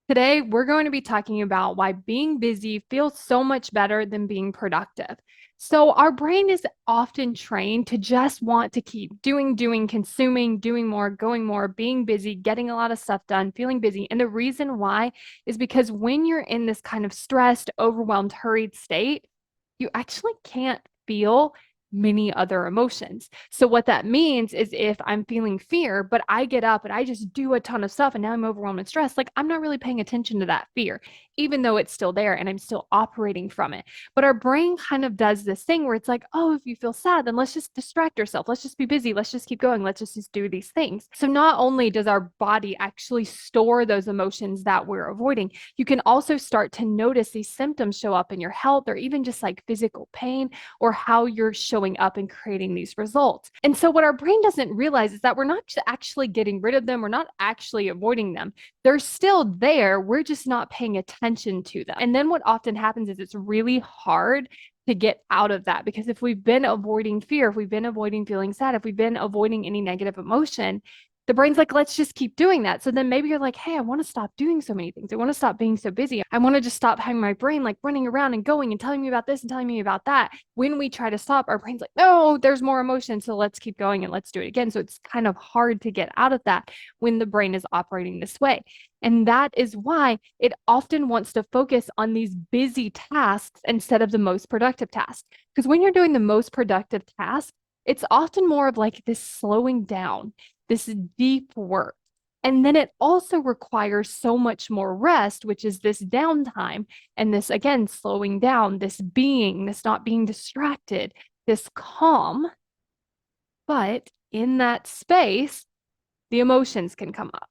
Today, we're going to be talking about why being busy feels so much better than being productive. So, our brain is often trained to just want to keep doing, consuming, doing more, going more, being busy, getting a lot of stuff done, feeling busy. And the reason why is because when you're in this kind of stressed, overwhelmed, hurried state, you actually can't feel many other emotions. So what that means is if I'm feeling fear, but I get up and I just do a ton of stuff and now I'm overwhelmed and stressed, like I'm not really paying attention to that fear, even though it's still there and I'm still operating from it. But our brain kind of does this thing where it's like, oh, if you feel sad, then let's just distract ourselves. Let's just be busy. Let's just keep going. Let's just do these things. So not only does our body actually store those emotions that we're avoiding, you can also start to notice these symptoms show up in your health or even just like physical pain or how you're showing up and creating these results. And so, what our brain doesn't realize is that we're not actually getting rid of them, we're not actually avoiding them. They're still there, we're just not paying attention to them. And then, what often happens is it's really hard to get out of that because if we've been avoiding fear, if we've been avoiding feeling sad, if we've been avoiding any negative emotion, the brain's like, let's just keep doing that. So then maybe you're like, hey, I want to stop doing so many things. I want to stop being so busy. I want to just stop having my brain like running around and going and telling me about this and telling me about that. When we try to stop, our brain's like, no, there's more emotion. So let's keep going and let's do it again. So it's kind of hard to get out of that when the brain is operating this way. And that is why it often wants to focus on these busy tasks instead of the most productive tasks. Because when you're doing the most productive task, it's often more of like this slowing down, this deep work. And then it also requires so much more rest, which is this downtime and this, again, slowing down, this being, this not being distracted, this calm. But in that space, the emotions can come up.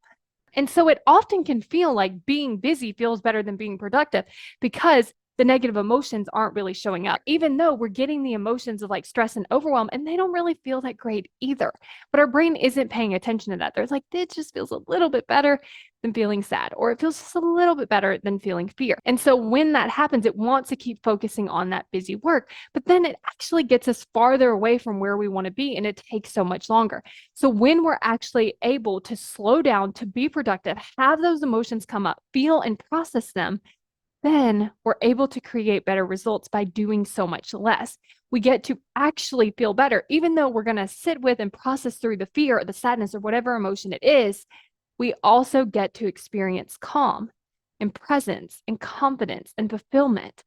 And so it often can feel like being busy feels better than being productive because the negative emotions aren't really showing up, even though we're getting the emotions of like stress and overwhelm, and they don't really feel that great either. But our brain isn't paying attention to that. There's like, it just feels a little bit better than feeling sad, or it feels just a little bit better than feeling fear. And so when that happens, it wants to keep focusing on that busy work, but then it actually gets us farther away from where we want to be, and it takes so much longer. So when we're actually able to slow down, to be productive, have those emotions come up, feel and process them, then we're able to create better results by doing so much less. We get to actually feel better, even though we're going to sit with and process through the fear or the sadness or whatever emotion it is. We also get to experience calm and presence and confidence and fulfillment.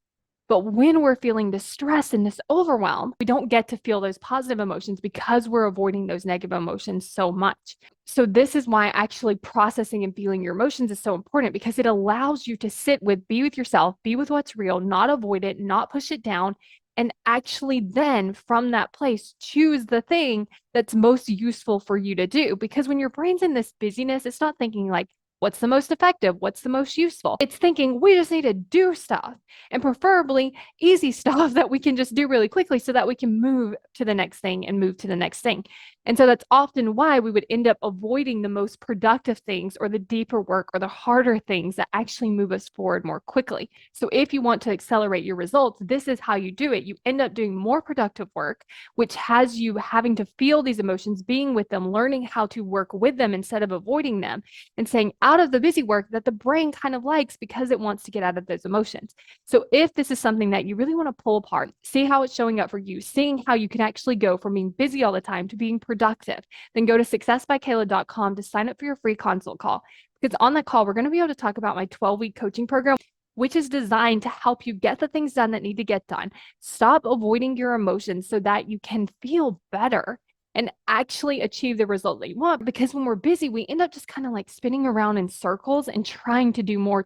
But when we're feeling this stress and this overwhelm, we don't get to feel those positive emotions because we're avoiding those negative emotions so much. So, this is why actually processing and feeling your emotions is so important because it allows you to sit with, be with yourself, be with what's real, not avoid it, not push it down, and actually then from that place choose the thing that's most useful for you to do. Because when your brain's in this busyness, it's not thinking like, what's the most effective? What's the most useful? It's thinking we just need to do stuff and preferably easy stuff that we can just do really quickly so that we can move to the next thing and move to the next thing. And so that's often why we would end up avoiding the most productive things or the deeper work or the harder things that actually move us forward more quickly. So if you want to accelerate your results, this is how you do it. You end up doing more productive work, which has you having to feel these emotions, being with them, learning how to work with them instead of avoiding them, and saying out of the busy work that the brain kind of likes because it wants to get out of those emotions. So if this is something that you really want to pull apart, see how it's showing up for you, seeing how you can actually go from being busy all the time to being productive, then go to successbykayla.com to sign up for your free consult call. Because on that call, we're going to be able to talk about my 12-week coaching program, which is designed to help you get the things done that need to get done. Stop avoiding your emotions so that you can feel better and actually achieve the result that you want. Because when we're busy, we end up just kind of like spinning around in circles and trying to do more,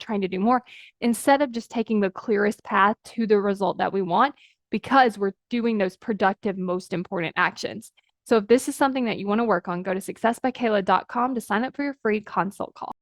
instead of just taking the clearest path to the result that we want because we're doing those productive, most important actions. So if this is something that you want to work on, go to successbykayla.com to sign up for your free consult call.